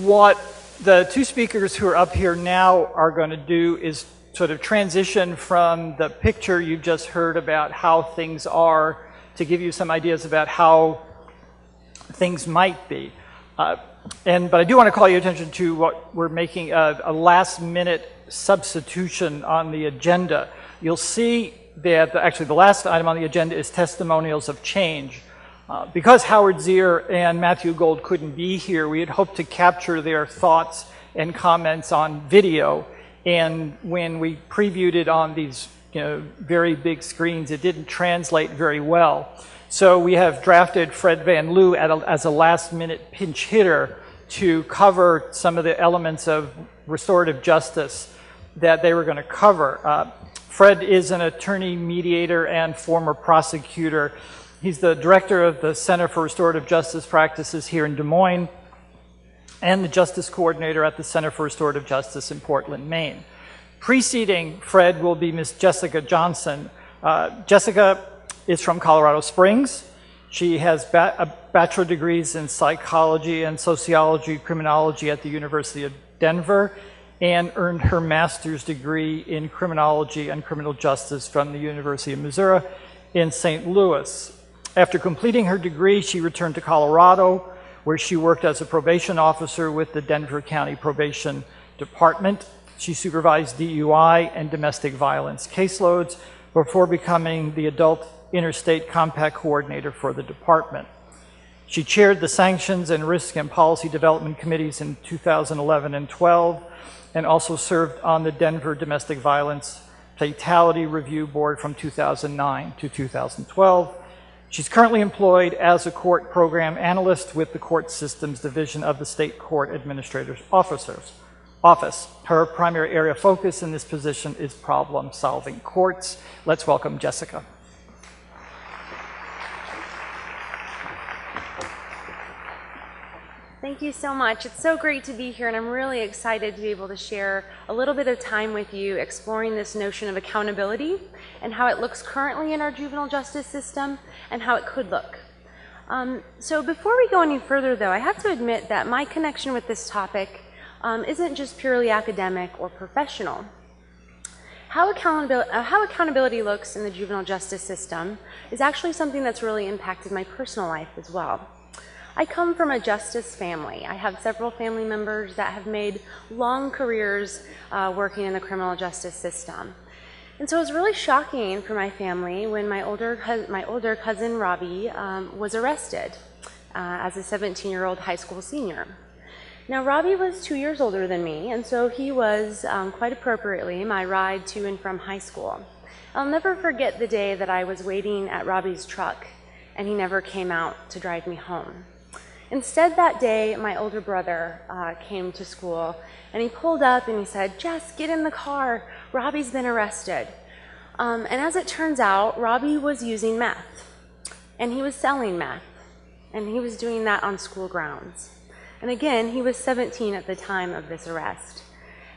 What the two speakers who are up here now are going to do is sort of transition from the picture you just heard about how things are to give you some ideas about how things might be. But I do want to call your attention to what we're making a last-minute substitution on the agenda. You'll see that actually the last item on the agenda is testimonials of change. Because Howard Zier and Matthew Gold couldn't be here, we had hoped to capture their thoughts and comments on video. And when we previewed it on these very big screens, it didn't translate very well. So we have drafted Fred Van Loo as a last-minute pinch hitter to cover some of the elements of restorative justice that they were going to cover. Fred is an attorney, mediator, and former prosecutor. He's the director of the Center for Restorative Justice Practices here in Des Moines and the justice coordinator at the Center for Restorative Justice in Portland, Maine. Preceding Fred will be Ms. Jessica Johnston. Jessica is from Colorado Springs. She has bachelor degrees in psychology and sociology, criminology at the University of Denver, and earned her master's degree in criminology and criminal justice from the University of Missouri in St. Louis. After completing her degree, she returned to Colorado, where she worked as a probation officer with the Denver County Probation Department. She supervised DUI and domestic violence caseloads before becoming the Adult Interstate Compact Coordinator for the department. She chaired the Sanctions and Risk and Policy Development Committees in 2011 and 12, and also served on the Denver Domestic Violence Fatality Review Board from 2009 to 2012. She's currently employed as a court program analyst with the Court Systems Division of the State Court Administrator's Office. Her primary area of focus in this position is problem-solving courts. Let's welcome Jessica. Thank you so much. It's so great to be here, and I'm really excited to be able to share a little bit of time with you exploring this notion of accountability and how it looks currently in our juvenile justice system and how it could look. So before we go any further, though, I have to admit that my connection with this topic isn't just purely academic or professional. How accountability looks in the juvenile justice system is actually something that's really impacted my personal life as well. I come from a justice family. I have several family members that have made long careers working in the criminal justice system. And so it was really shocking for my family when my older cousin Robbie was arrested as a 17-year-old high school senior. Now Robbie was 2 years older than me, and so he was quite appropriately my ride to and from high school. I'll never forget the day that I was waiting at Robbie's truck and he never came out to drive me home. Instead, that day, my older brother came to school, and he pulled up and he said, "Jess, get in the car. Robbie's been arrested." And as it turns out, Robbie was using meth, and he was selling meth, and he was doing that on school grounds. And again, he was 17 at the time of this arrest.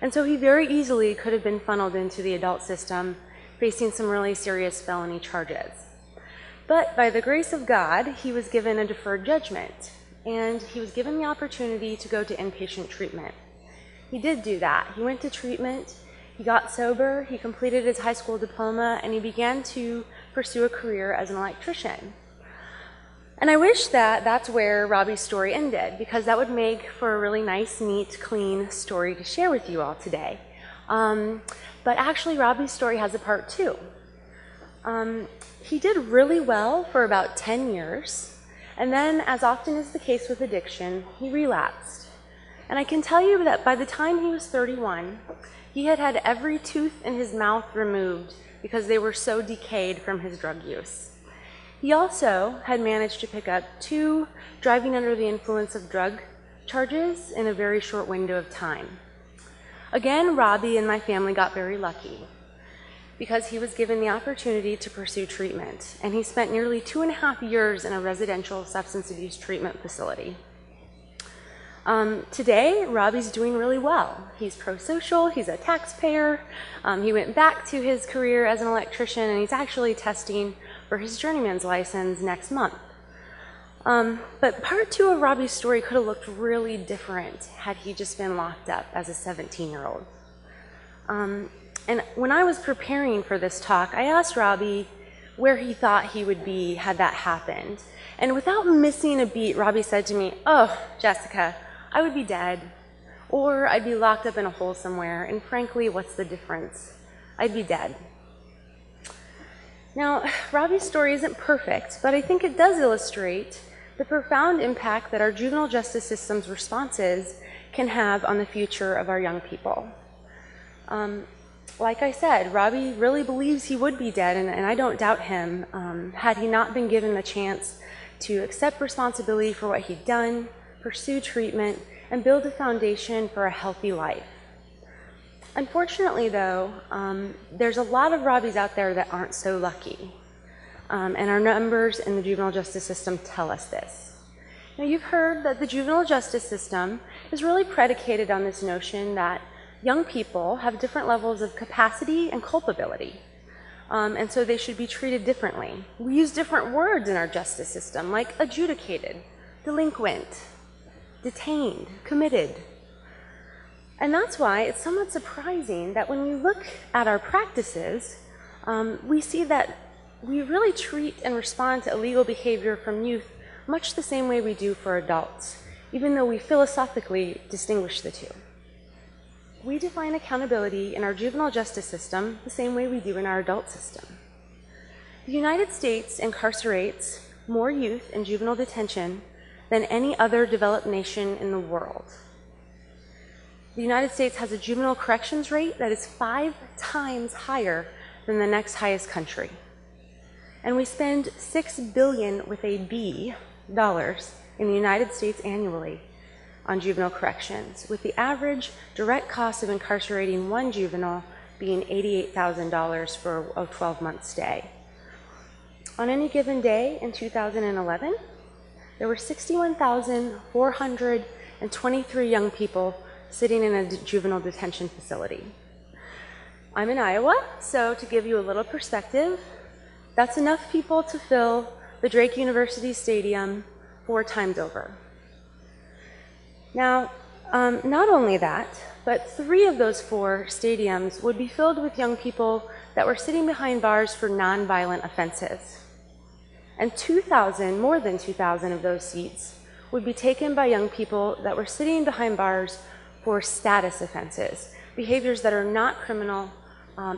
And so he very easily could have been funneled into the adult system, facing some really serious felony charges. But by the grace of God, he was given a deferred judgment, and he was given the opportunity to go to inpatient treatment. He did do that. He went to treatment, he got sober, he completed his high school diploma, and he began to pursue a career as an electrician. And I wish that that's where Robbie's story ended, because that would make for a really nice, neat, clean story to share with you all today. But actually, Robbie's story has a part two. He did really well for about 10 years. And then, as often is the case with addiction, he relapsed. And I can tell you that by the time he was 31, he had had every tooth in his mouth removed because they were so decayed from his drug use. He also had managed to pick up 2 driving under the influence of drug charges in a very short window of time. Again, Robbie and my family got very lucky, because he was given the opportunity to pursue treatment, and he spent nearly 2.5 years in a residential substance abuse treatment facility. Today, Robbie's doing really well. He's pro-social, he's a taxpayer, he went back to his career as an electrician, and he's actually testing for his journeyman's license next month. But part 2 of Robbie's story could have looked really different had he just been locked up as a 17-year-old. And when I was preparing for this talk, I asked Robbie where he thought he would be had that happened. And without missing a beat, Robbie said to me, "Oh, Jessica, I would be dead, or I'd be locked up in a hole somewhere, and frankly, what's the difference? I'd be dead." Now, Robbie's story isn't perfect, but I think it does illustrate the profound impact that our juvenile justice system's responses can have on the future of our young people. Like I said, Robbie really believes he would be dead, and I don't doubt him, had he not been given the chance to accept responsibility for what he'd done, pursue treatment, and build a foundation for a healthy life. Unfortunately, though, there's a lot of Robbies out there that aren't so lucky, and our numbers in the juvenile justice system tell us this. Now, you've heard that the juvenile justice system is really predicated on this notion that young people have different levels of capacity and culpability, and so they should be treated differently. We use different words in our justice system, like adjudicated, delinquent, detained, committed. And that's why it's somewhat surprising that when we look at our practices, we see that we really treat and respond to illegal behavior from youth much the same way we do for adults, even though we philosophically distinguish the two. We define accountability in our juvenile justice system the same way we do in our adult system. The United States incarcerates more youth in juvenile detention than any other developed nation in the world. The United States has a juvenile corrections rate that is 5 times higher than the next highest country. And we spend $6 billion with a B dollars in the United States annually on juvenile corrections, with the average direct cost of incarcerating one juvenile being $88,000 for a 12-month stay. On any given day in 2011, there were 61,423 young people sitting in a juvenile detention facility. I'm in Iowa, so to give you a little perspective, that's enough people to fill the Drake University Stadium 4 times over. Now, not only that, but 3 of those 4 stadiums would be filled with young people that were sitting behind bars for nonviolent offenses. And more than 2,000 of those seats would be taken by young people that were sitting behind bars for status offenses, behaviors that are not criminal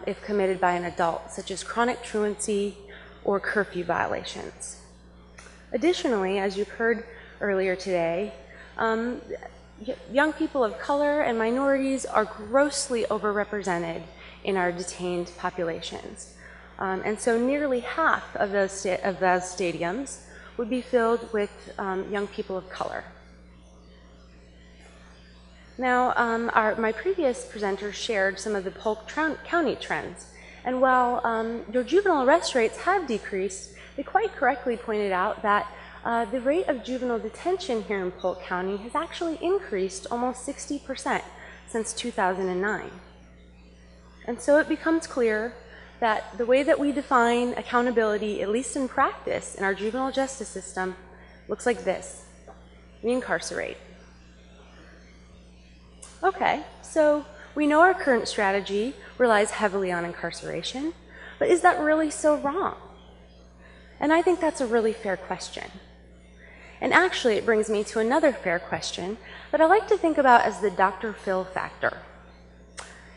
if committed by an adult, such as chronic truancy or curfew violations. Additionally, as you've heard earlier today, young people of color and minorities are grossly overrepresented in our detained populations. And so nearly half of those stadiums would be filled with young people of color. Now, my previous presenters shared some of the Polk County trends. And while your juvenile arrest rates have decreased, they quite correctly pointed out that the rate of juvenile detention here in Polk County has actually increased almost 60% since 2009. And so it becomes clear that the way that we define accountability, at least in practice, in our juvenile justice system, looks like this. We incarcerate. Okay, so we know our current strategy relies heavily on incarceration, but is that really so wrong? And I think that's a really fair question. And actually, it brings me to another fair question that I like to think about as the Dr. Phil factor.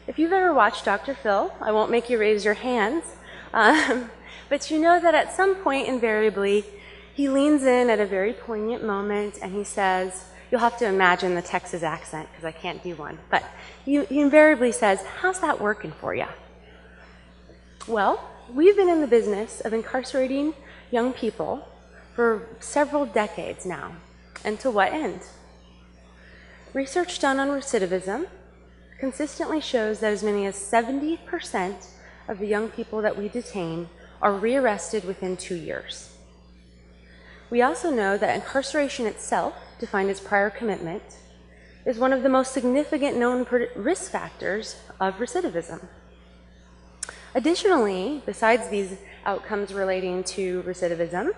If you've ever watched Dr. Phil, I won't make you raise your hands, but you know that at some point, invariably, he leans in at a very poignant moment and he says, you'll have to imagine the Texas accent because I can't do one, but he invariably says, how's that working for you? Well, we've been in the business of incarcerating young people for several decades now. And to what end? Research done on recidivism consistently shows that as many as 70% of the young people that we detain are rearrested within 2 years. We also know that incarceration itself, defined as prior commitment, is one of the most significant known risk factors of recidivism. Additionally, besides these outcomes relating to recidivism,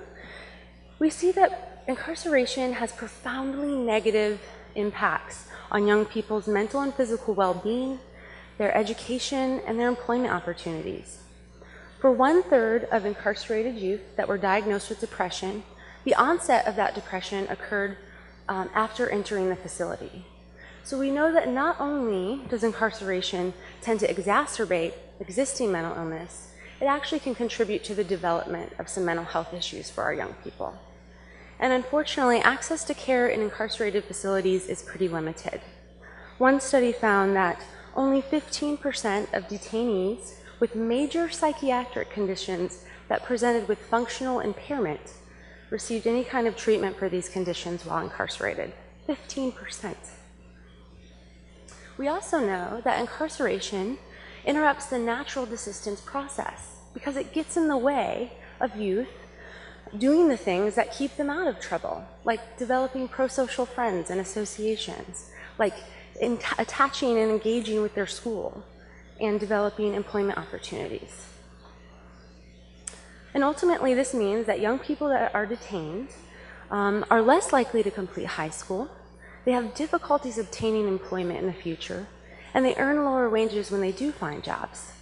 we see that incarceration has profoundly negative impacts on young people's mental and physical well-being, their education, and their employment opportunities. For 1/3 of incarcerated youth that were diagnosed with depression, the onset of that depression occurred after entering the facility. So we know that not only does incarceration tend to exacerbate existing mental illness, it actually can contribute to the development of some mental health issues for our young people. And unfortunately, access to care in incarcerated facilities is pretty limited. One study found that only 15% of detainees with major psychiatric conditions that presented with functional impairment received any kind of treatment for these conditions while incarcerated. 15%. We also know that incarceration interrupts the natural desistance process because it gets in the way of youth doing the things that keep them out of trouble, like developing pro-social friends and associations, like attaching and engaging with their school, and developing employment opportunities. And ultimately, this means that young people that are detained are less likely to complete high school, they have difficulties obtaining employment in the future, and they earn lower wages when they do find jobs.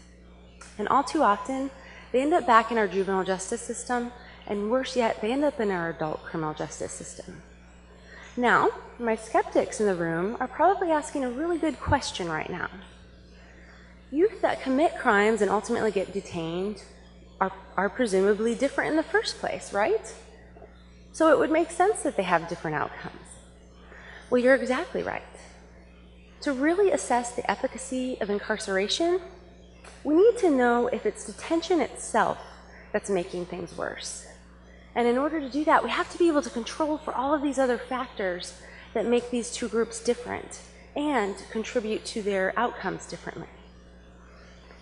And all too often, they end up back in our juvenile justice system, and worse yet, they end up in our adult criminal justice system. Now, my skeptics in the room are probably asking a really good question right now. Youth that commit crimes and ultimately get detained are presumably different in the first place, right? So it would make sense that they have different outcomes. Well, you're exactly right. To really assess the efficacy of incarceration, we need to know if it's detention itself that's making things worse. And in order to do that, we have to be able to control for all of these other factors that make these two groups different and contribute to their outcomes differently.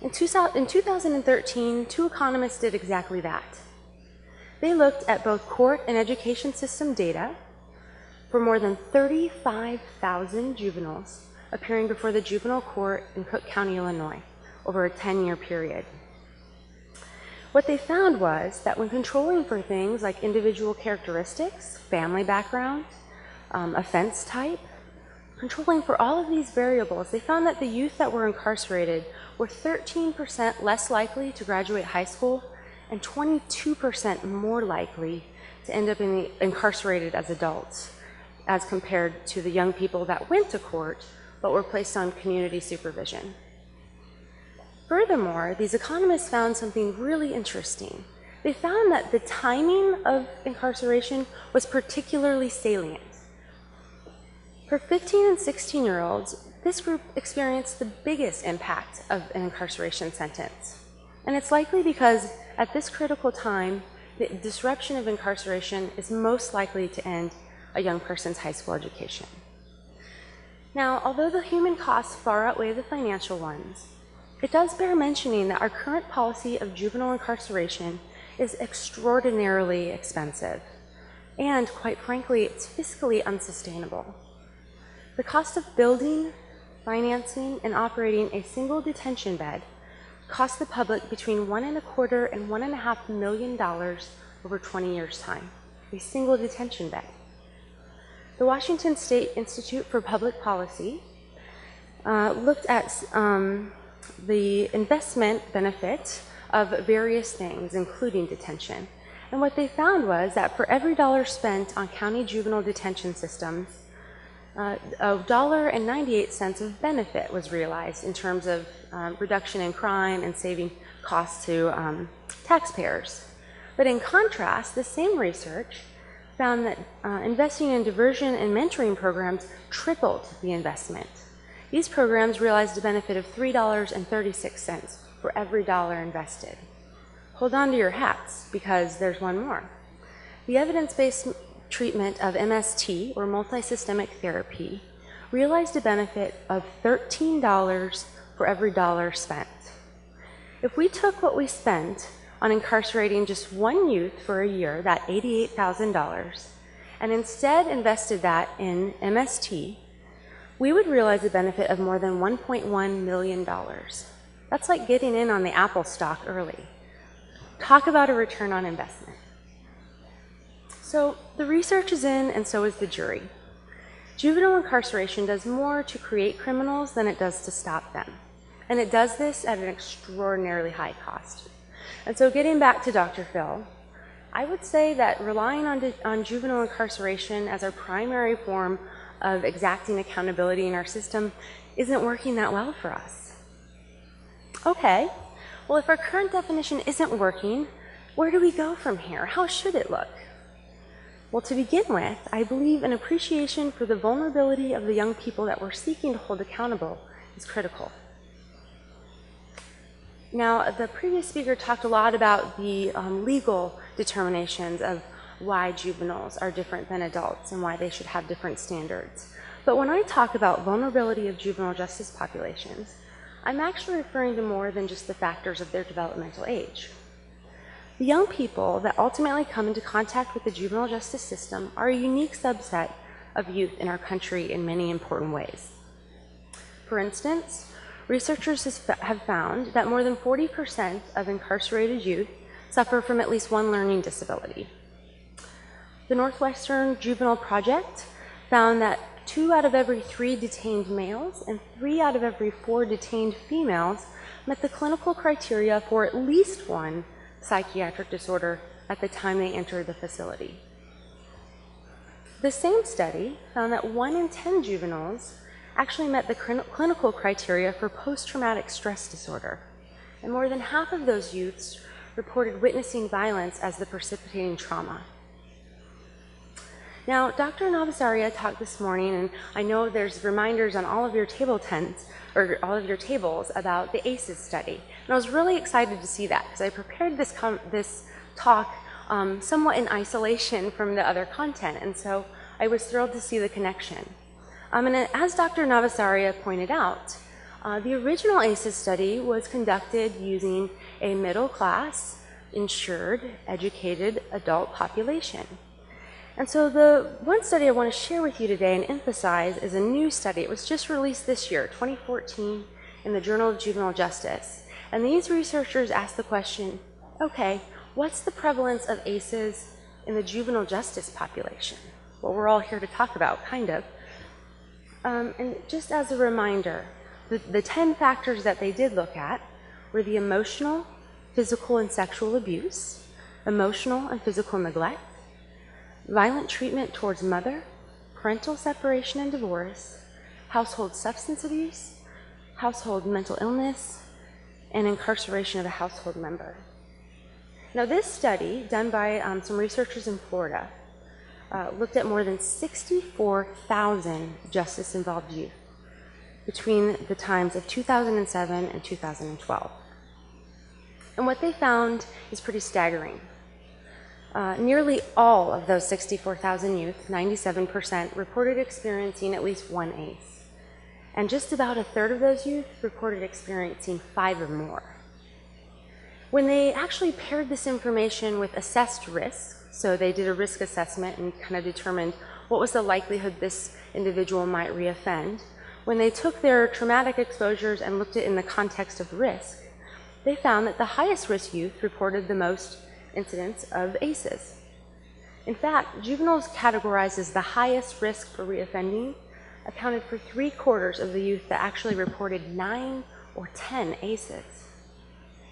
In 2013, two economists did exactly that. They looked at both court and education system data for more than 35,000 juveniles appearing before the juvenile court in Cook County, Illinois, over a 10-year period. What they found was that when controlling for things like individual characteristics, family background, offense type, controlling for all of these variables, they found that the youth that were incarcerated were 13% less likely to graduate high school and 22% more likely to end up incarcerated as adults, as compared to the young people that went to court but were placed on community supervision. Furthermore, these economists found something really interesting. They found that the timing of incarceration was particularly salient. For 15 and 16-year-olds, this group experienced the biggest impact of an incarceration sentence. And it's likely because at this critical time, the disruption of incarceration is most likely to end a young person's high school education. Now, although the human costs far outweigh the financial ones, it does bear mentioning that our current policy of juvenile incarceration is extraordinarily expensive, and quite frankly, it's fiscally unsustainable. The cost of building, financing, and operating a single detention bed costs the public between $1.25 and $1.5 million over 20 years' time, a single detention bed. The Washington State Institute for Public Policy looked at the investment benefit of various things, including detention. And what they found was that for every dollar spent on county juvenile detention systems, $1.98 of benefit was realized in terms of reduction in crime and saving costs to taxpayers. But in contrast, the same research found that investing in diversion and mentoring programs tripled the investment. These programs realized a benefit of $3.36 for every dollar invested. Hold on to your hats, because there's one more. The evidence-based treatment of MST, or multisystemic therapy, realized a benefit of $13 for every dollar spent. If we took what we spent on incarcerating just one youth for a year, that $88,000, and instead invested that in MST, we would realize a benefit of more than $1.1 million. That's like getting in on the Apple stock early. Talk about a return on investment. So the research is in, and so is the jury. Juvenile incarceration does more to create criminals than it does to stop them. And it does this at an extraordinarily high cost. And so getting back to Dr. Phil, I would say that relying on juvenile incarceration as our primary form of exacting accountability in our system isn't working that well for us. Okay, well, if our current definition isn't working, where do we go from here? How should it look? Well, to begin with, I believe an appreciation for the vulnerability of the young people that we're seeking to hold accountable is critical. Now, the previous speaker talked a lot about the legal determinations of why juveniles are different than adults and why they should have different standards. But when I talk about vulnerability of juvenile justice populations, I'm actually referring to more than just the factors of their developmental age. The young people that ultimately come into contact with the juvenile justice system are a unique subset of youth in our country in many important ways. For instance, researchers have found that more than 40% of incarcerated youth suffer from at least one learning disability. The Northwestern Juvenile Project found that 2 out of every 3 detained males and 3 out of every 4 detained females met the clinical criteria for at least one psychiatric disorder at the time they entered the facility. The same study found that 1 in 10 juveniles actually met the clinical criteria for post-traumatic stress disorder, and more than half of those youths reported witnessing violence as the precipitating trauma. Now, Dr. Navasaria talked this morning, and I know there's reminders on all of your table tents, or all of your tables, about the ACEs study. And I was really excited to see that, because I prepared this talk somewhat in isolation from the other content, and so I was thrilled to see the connection. And as Dr. Navasaria pointed out, the original ACEs study was conducted using a middle-class, insured, educated adult population. And so the one study I want to share with you today and emphasize is a new study. It was just released this year, 2014, in the Journal of Juvenile Justice. And these researchers asked the question, okay, what's the prevalence of ACEs in the juvenile justice population? What we're all here to talk about, kind of. And just as a reminder, the 10 factors that they did look at were the emotional, physical, and sexual abuse, emotional and physical neglect, violent treatment towards mother, parental separation and divorce, household substance abuse, household mental illness, and incarceration of a household member. Now, this study, done by some researchers in Florida, looked at more than 64,000 justice-involved youth between the times of 2007 and 2012. And what they found is pretty staggering. Nearly all of those 64,000 youth, 97%, reported experiencing at least one ACE. And just about a third of those youth reported experiencing 5 or more. When they actually paired this information with assessed risk, so they did a risk assessment and kind of determined what was the likelihood this individual might reoffend, when they took their traumatic exposures and looked at it in the context of risk, they found that the highest risk youth reported the most incidents of ACEs. In fact, juveniles categorized as the highest risk for reoffending accounted for 3/4 of the youth that actually reported 9 or 10 ACEs.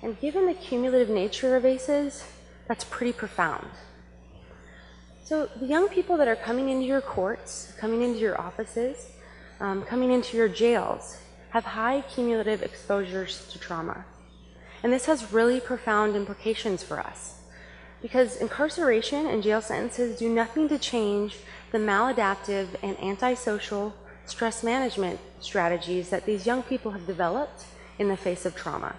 And given the cumulative nature of ACEs, that's pretty profound. So the young people that are coming into your courts, coming into your offices, coming into your jails, have high cumulative exposures to trauma. And this has really profound implications for us, because incarceration and jail sentences do nothing to change the maladaptive and antisocial stress management strategies that these young people have developed in the face of trauma.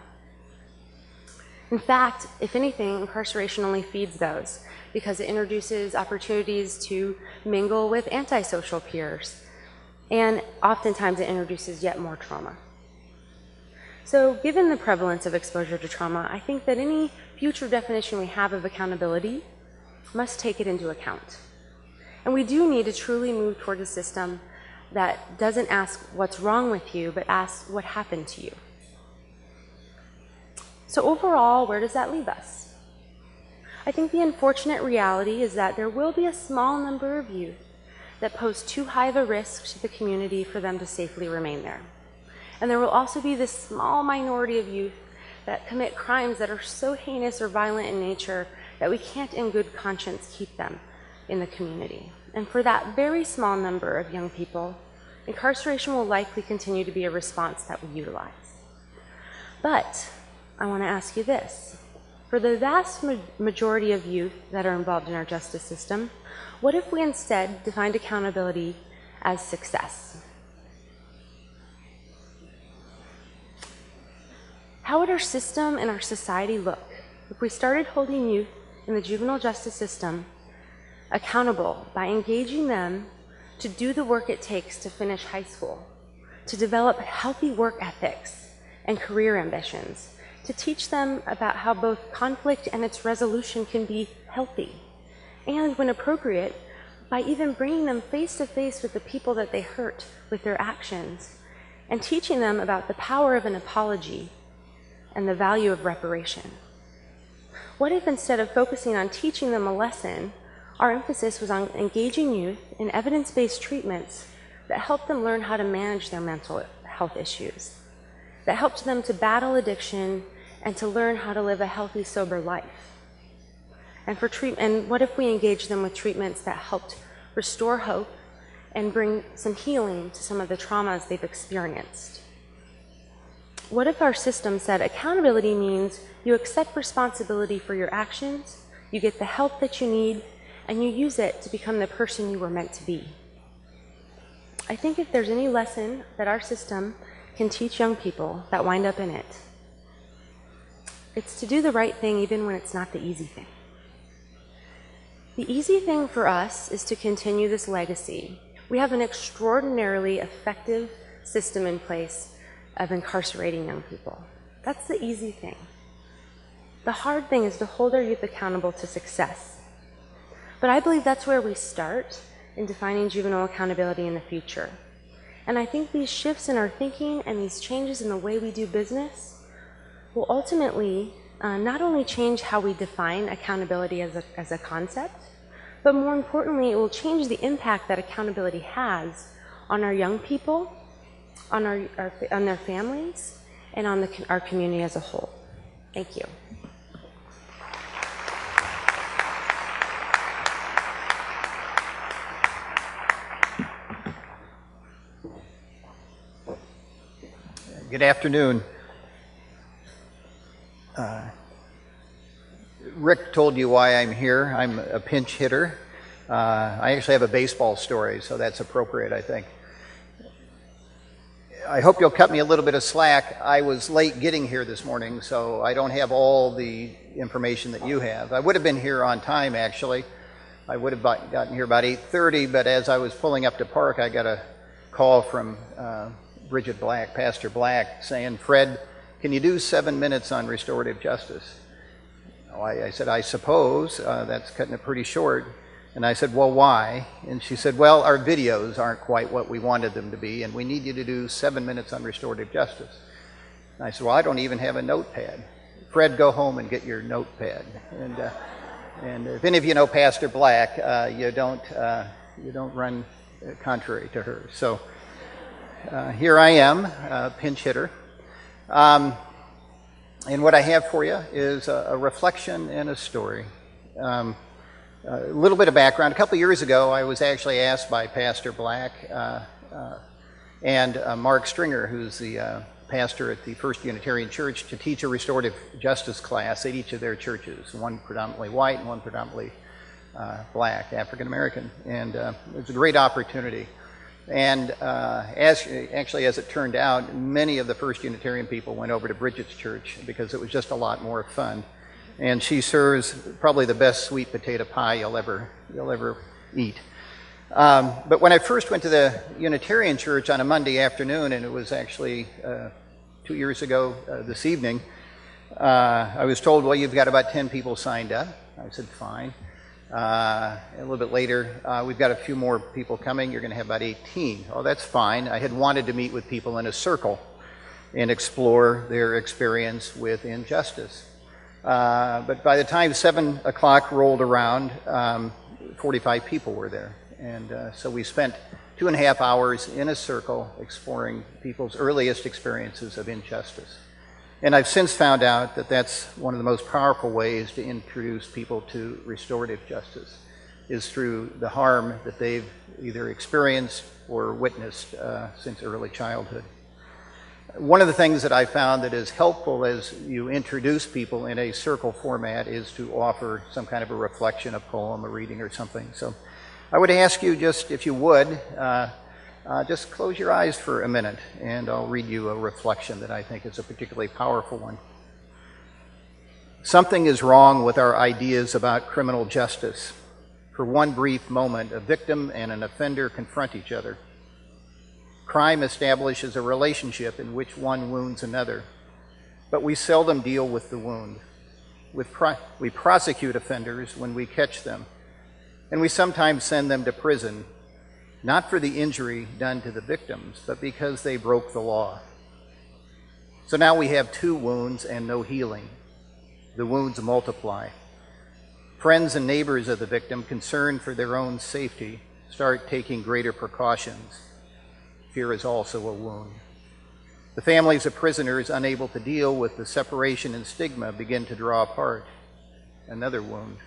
In fact, if anything, incarceration only feeds those, because it introduces opportunities to mingle with antisocial peers, and oftentimes it introduces yet more trauma. So given the prevalence of exposure to trauma, I think that any future definition we have of accountability must take it into account. And we do need to truly move toward a system that doesn't ask what's wrong with you, but asks what happened to you. So overall, where does that leave us? I think the unfortunate reality is that there will be a small number of youth that pose too high of a risk to the community for them to safely remain there. And there will also be this small minority of youth that commit crimes that are so heinous or violent in nature that we can't in good conscience keep them in the community. And for that very small number of young people, incarceration will likely continue to be a response that we utilize. But I want to ask you this. For the vast majority of youth that are involved in our justice system, what if we instead defined accountability as success? How would our system and our society look if we started holding youth in the juvenile justice system accountable by engaging them to do the work it takes to finish high school, to develop healthy work ethics and career ambitions, to teach them about how both conflict and its resolution can be healthy, and when appropriate, by even bringing them face to face with the people that they hurt with their actions, and teaching them about the power of an apology and the value of reparation? What if instead of focusing on teaching them a lesson, our emphasis was on engaging youth in evidence-based treatments that helped them learn how to manage their mental health issues, that helped them to battle addiction and to learn how to live a healthy, sober life? And what if we engaged them with treatments that helped restore hope and bring some healing to some of the traumas they've experienced? What if our system said accountability means you accept responsibility for your actions, you get the help that you need, and you use it to become the person you were meant to be? I think if there's any lesson that our system can teach young people that wind up in it, it's to do the right thing even when it's not the easy thing. The easy thing for us is to continue this legacy. We have an extraordinarily effective system in place of incarcerating young people. That's the easy thing. The hard thing is to hold our youth accountable to success. But I believe that's where we start in defining juvenile accountability in the future. And I think these shifts in our thinking and these changes in the way we do business will ultimately not only change how we define accountability as a concept, but more importantly, it will change the impact that accountability has on our young people, on their families, and on our community as a whole. Thank you. Good afternoon. Rick told you why I'm here. I'm a pinch hitter. I actually have a baseball story, so that's appropriate, I think. I hope you'll cut me a little bit of slack. I was late getting here this morning, so I don't have all the information that you have. I would have been here on time, actually. I would have gotten here about 8:30, but as I was pulling up to park, I got a call from Bridget Black, Pastor Black, saying, "Fred, can you do 7 minutes on restorative justice?" I said, "I suppose. That's cutting it pretty short." And I said, "Well, why?" And she said, "Well, our videos aren't quite what we wanted them to be, and we need you to do 7 minutes on restorative justice." And I said, "Well, I don't even have a notepad." "Fred, go home and get your notepad." And if any of you know Pastor Black, you don't run contrary to her. So here I am, pinch hitter. And what I have for you is a reflection and a story. A little bit of background. A couple years ago, I was actually asked by Pastor Black and Mark Stringer, who's the pastor at the First Unitarian Church, to teach a restorative justice class at each of their churches, one predominantly white and one predominantly black, African American. And it was a great opportunity. And as it turned out, many of the First Unitarian people went over to Bridget's church because it was just a lot more fun. And she serves probably the best sweet potato pie you'll ever eat. But when I first went to the Unitarian Church on a Monday afternoon, and it was actually 2 years ago this evening, I was told, "Well, you've got about 10 people signed up." I said, "Fine." A little bit later, "We've got a few more people coming. You're going to have about 18. "Oh, that's fine. I had wanted to meet with people in a circle and explore their experience with injustice. But by the time 7 o'clock rolled around, 45 people were there. And so we spent 2.5 hours in a circle exploring people's earliest experiences of injustice. And I've since found out that that's one of the most powerful ways to introduce people to restorative justice, is through the harm that they've either experienced or witnessed since early childhood. One of the things that I found that is helpful as you introduce people in a circle format is to offer some kind of a reflection, a poem, a reading, or something. So I would ask you just, if you would, just close your eyes for a minute, and I'll read you a reflection that I think is a particularly powerful one. Something is wrong with our ideas about criminal justice. For one brief moment, a victim and an offender confront each other. Crime establishes a relationship in which one wounds another, but we seldom deal with the wound. We prosecute offenders when we catch them, and we sometimes send them to prison, not for the injury done to the victims, but because they broke the law. So now we have 2 wounds and no healing. The wounds multiply. Friends and neighbors of the victim, concerned for their own safety, start taking greater precautions. Fear is also a wound. The families of prisoners unable to deal with the separation and stigma begin to draw apart. Another wound.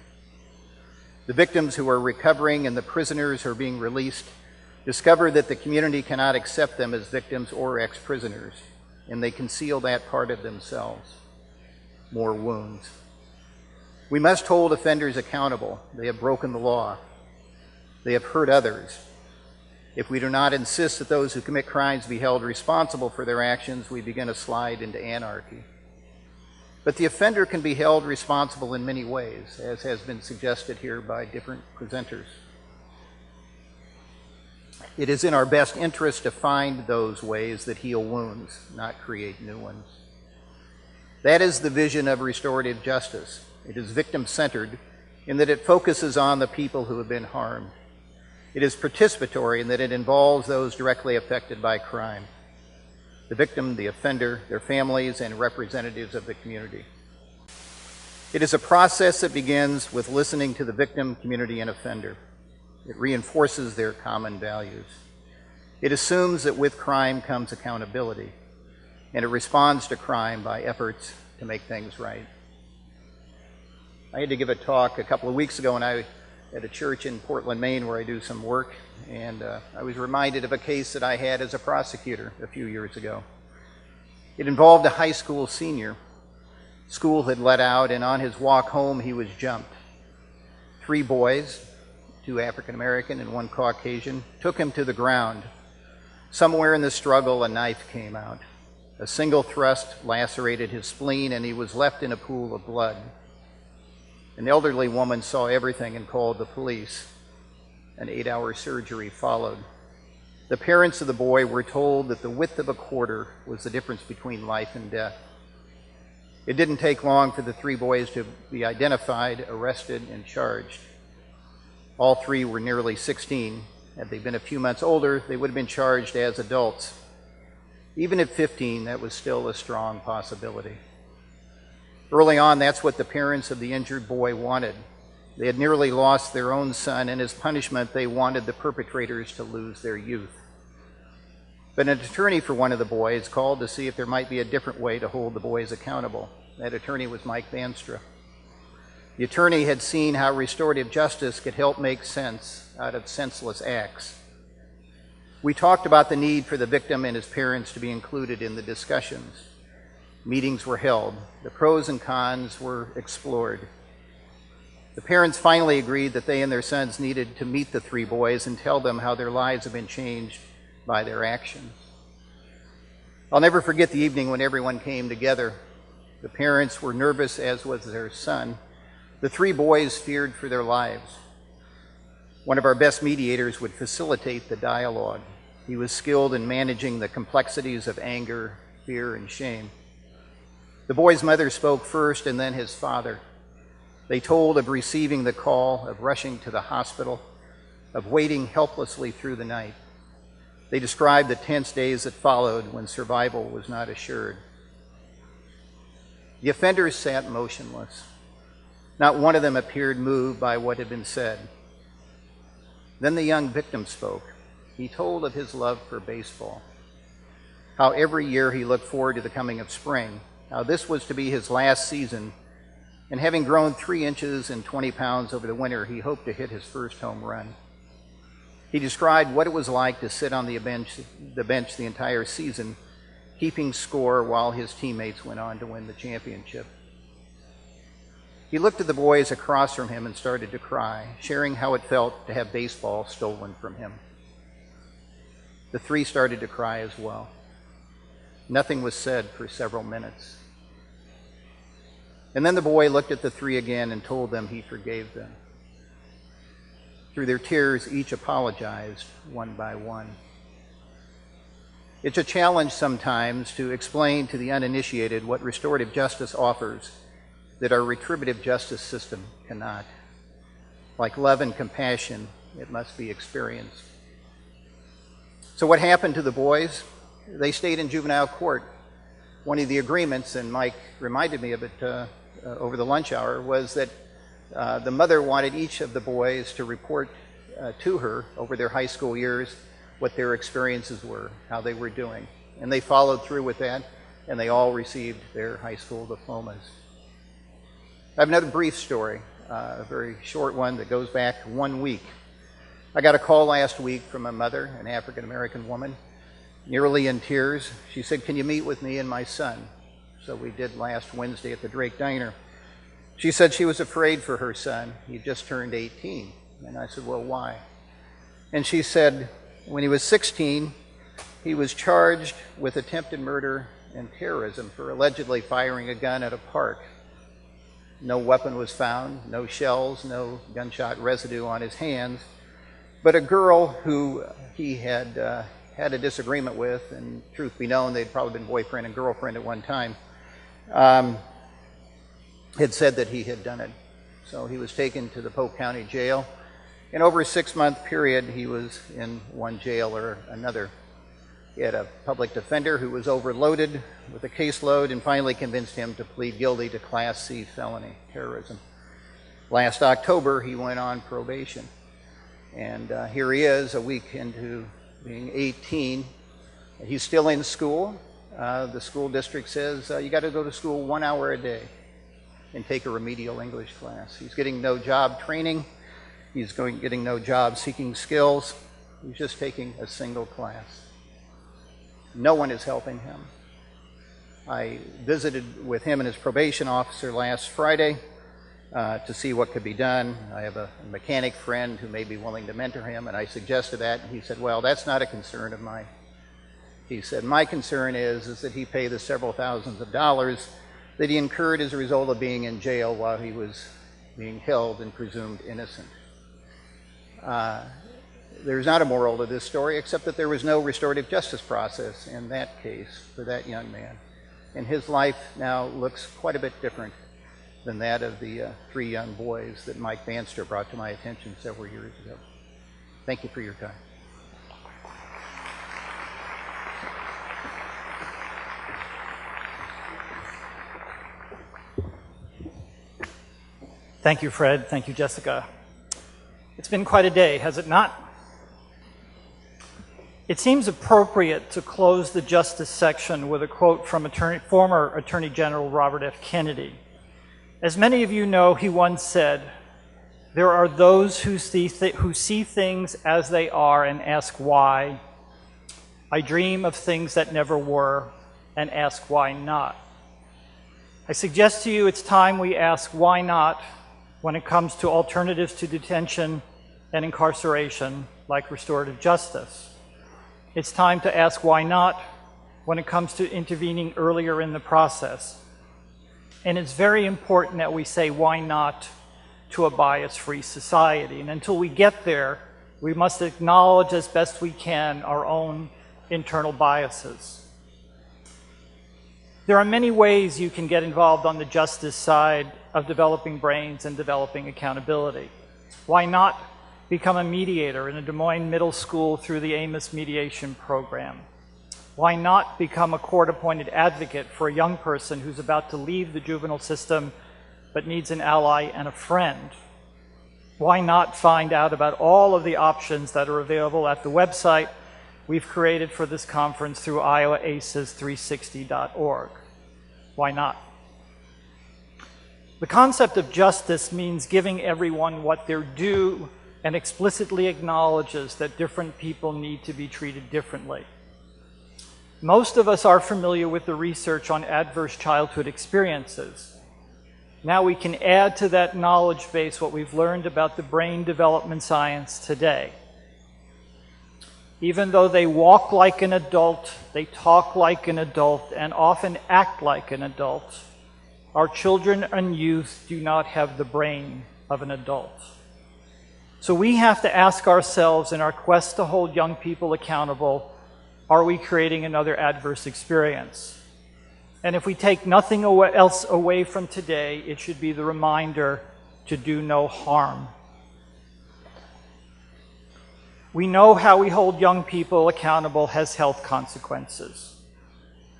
The victims who are recovering and the prisoners who are being released discover that the community cannot accept them as victims or ex-prisoners, and they conceal that part of themselves. More wounds. We must hold offenders accountable. They have broken the law. They have hurt others. If we do not insist that those who commit crimes be held responsible for their actions, we begin to slide into anarchy. But the offender can be held responsible in many ways, as has been suggested here by different presenters. It is in our best interest to find those ways that heal wounds, not create new ones. That is the vision of restorative justice. It is victim-centered in that it focuses on the people who have been harmed. It is participatory in that it involves those directly affected by crime: the victim, the offender, their families, and representatives of the community. It is a process that begins with listening to the victim, community, and offender. It reinforces their common values. It assumes that with crime comes accountability, and it responds to crime by efforts to make things right. I had to give a talk a couple of weeks ago at a church in Portland, Maine, where I do some work, and I was reminded of a case that I had as a prosecutor a few years ago. It involved a high school senior. School had let out, and on his walk home he was jumped. 3 boys, 2 African American and 1 Caucasian, took him to the ground. Somewhere in the struggle, a knife came out. A single thrust lacerated his spleen, and he was left in a pool of blood. An elderly woman saw everything and called the police. An 8-hour surgery followed. The parents of the boy were told that the width of a quarter was the difference between life and death. It didn't take long for the 3 boys to be identified, arrested, and charged. All 3 were nearly 16. Had they been a few months older, they would have been charged as adults. Even at 15, that was still a strong possibility. Early on, that's what the parents of the injured boy wanted. They had nearly lost their own son, and as punishment, they wanted the perpetrators to lose their youth. But an attorney for one of the boys called to see if there might be a different way to hold the boys accountable. That attorney was Mike Vanstra. The attorney had seen how restorative justice could help make sense out of senseless acts. We talked about the need for the victim and his parents to be included in the discussions. Meetings were held. The pros and cons were explored. The parents finally agreed that they and their sons needed to meet the 3 boys and tell them how their lives have been changed by their actions. I'll never forget the evening when everyone came together. The parents were nervous, as was their son. The 3 boys feared for their lives. One of our best mediators would facilitate the dialogue. He was skilled in managing the complexities of anger, fear, and shame. The boy's mother spoke first, and then his father. They told of receiving the call, of rushing to the hospital, of waiting helplessly through the night. They described the tense days that followed when survival was not assured. The offenders sat motionless. Not one of them appeared moved by what had been said. Then the young victim spoke. He told of his love for baseball, how every year he looked forward to the coming of spring, how this was to be his last season, and having grown 3 inches and 20 pounds over the winter, he hoped to hit his first home run. He described what it was like to sit on the bench the entire season, keeping score while his teammates went on to win the championship. He looked at the boys across from him and started to cry, sharing how it felt to have baseball stolen from him. The 3 started to cry as well. Nothing was said for several minutes. And then the boy looked at the 3 again and told them he forgave them. Through their tears, each apologized one by one. It's a challenge sometimes to explain to the uninitiated what restorative justice offers that our retributive justice system cannot. Like love and compassion, it must be experienced. So what happened to the boys? They stayed in juvenile court. One of the agreements, and Mike reminded me of it over the lunch hour, was that the mother wanted each of the boys to report to her over their high school years what their experiences were, how they were doing. And they followed through with that, and they all received their high school diplomas. I have another brief story, a very short one that goes back 1 week. I got a call last week from a mother, an African-American woman, nearly in tears. She said, "Can you meet with me and my son?" So we did last Wednesday at the Drake Diner. She said she was afraid for her son. He just turned 18. And I said, "Well, why?" And she said, when he was 16, he was charged with attempted murder and terrorism for allegedly firing a gun at a park. No weapon was found, no shells, no gunshot residue on his hands, but a girl who he had had a disagreement with, and truth be known, they'd probably been boyfriend and girlfriend at one time, had said that he had done it. So he was taken to the Polk County Jail, and over a 6-month period, he was in one jail or another. He had a public defender who was overloaded with a caseload and finally convinced him to plead guilty to Class C felony terrorism. Last October, he went on probation. And here he is, a week into being 18. He's still in school. The school district says, you got to go to school 1 hour a day and take a remedial English class. He's getting no job training. He's getting no job seeking skills. He's just taking a single class. No one is helping him. I visited with him and his probation officer last Friday to see what could be done. I have a mechanic friend who may be willing to mentor him, and I suggested that, and he said, "Well, that's not a concern of mine." He said, "My concern is that he pay the several thousands of dollars that he incurred as a result of being in jail while he was being held and presumed innocent." There's not a moral to this story, except that there was no restorative justice process in that case for that young man. And his life now looks quite a bit different than that of the 3 young boys that Mike Banster brought to my attention several years ago. Thank you for your time. Thank you, Fred. Thank you, Jessica. It's been quite a day, has it not? It seems appropriate to close the justice section with a quote from former Attorney General Robert F. Kennedy. As many of you know, he once said, "There are those who see things as they are and ask why. I dream of things that never were and ask why not." I suggest to you it's time we ask why not when it comes to alternatives to detention and incarceration like restorative justice. It's time to ask why not when it comes to intervening earlier in the process. And it's very important that we say why not to a bias-free society. And until we get there, we must acknowledge as best we can our own internal biases. There are many ways you can get involved on the justice side of developing brains and developing accountability. Why not become a mediator in a Des Moines middle school through the Amos Mediation Program? Why not become a court-appointed advocate for a young person who's about to leave the juvenile system but needs an ally and a friend? Why not find out about all of the options that are available at the website we've created for this conference through iowaces360.org? Why not? The concept of justice means giving everyone what they're due and explicitly acknowledges that different people need to be treated differently. Most of us are familiar with the research on adverse childhood experiences. Now we can add to that knowledge base what we've learned about the brain development science today. Even though they walk like an adult, they talk like an adult, and often act like an adult, our children and youth do not have the brain of an adult. So we have to ask ourselves in our quest to hold young people accountable, are we creating another adverse experience? And if we take nothing else away from today, it should be the reminder to do no harm. We know how we hold young people accountable has health consequences.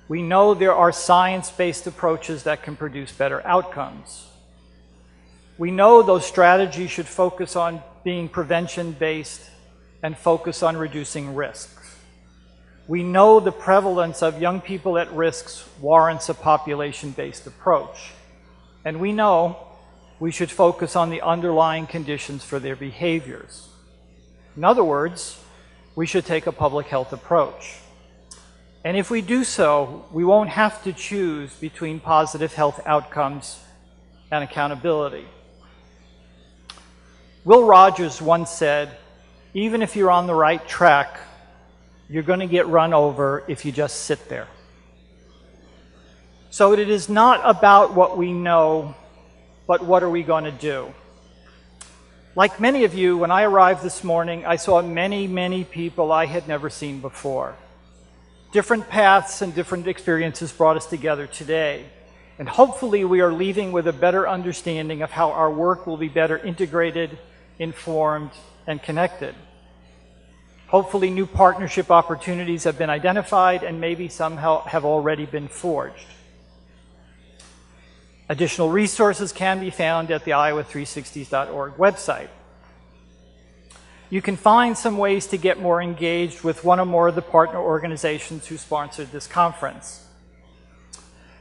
We know there are science-based approaches that can produce better outcomes. We know those strategies should focus on being prevention-based and focus on reducing risks. We know the prevalence of young people at risks warrants a population-based approach. And we know we should focus on the underlying conditions for their behaviors. In other words, we should take a public health approach. And if we do so, we won't have to choose between positive health outcomes and accountability. Will Rogers once said, even if you're on the right track, you're going to get run over if you just sit there. So it is not about what we know, but what are we going to do? Like many of you, when I arrived this morning, I saw many, many people I had never seen before. Different paths and different experiences brought us together today. And hopefully we are leaving with a better understanding of how our work will be better integrated, informed, and connected. Hopefully new partnership opportunities have been identified and maybe some have already been forged. Additional resources can be found at the iowa360.org website. You can find some ways to get more engaged with one or more of the partner organizations who sponsored this conference.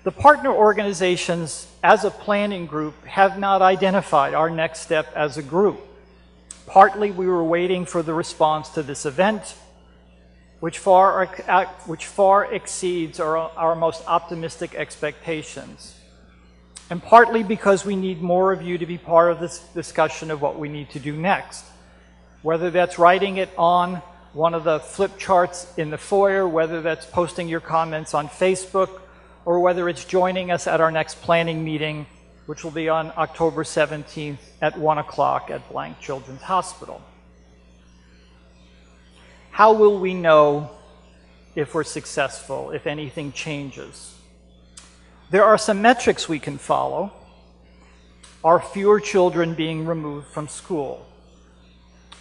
The partner organizations, as a planning group, have not identified our next step as a group. Partly we were waiting for the response to this event, which far exceeds our most optimistic expectations. And partly because we need more of you to be part of this discussion of what we need to do next. Whether that's writing it on one of the flip charts in the foyer, whether that's posting your comments on Facebook, or whether it's joining us at our next planning meeting, which will be on October 17th at 1 o'clock at Blank Children's Hospital. How will we know if we're successful, if anything changes? There are some metrics we can follow. Are fewer children being removed from school?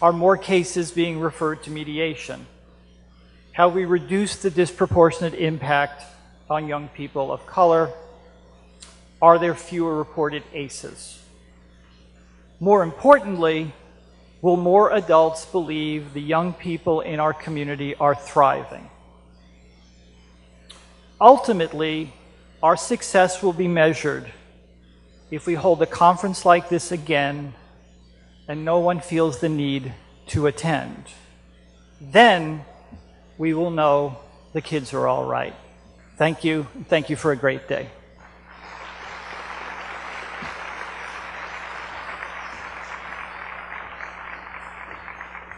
Are more cases being referred to mediation? Have we reduced the disproportionate impact on young people of color? Are there fewer reported ACEs? More importantly, will more adults believe the young people in our community are thriving? Ultimately, our success will be measured if we hold a conference like this again and no one feels the need to attend. Then we will know the kids are all right. Thank you. Thank you for a great day.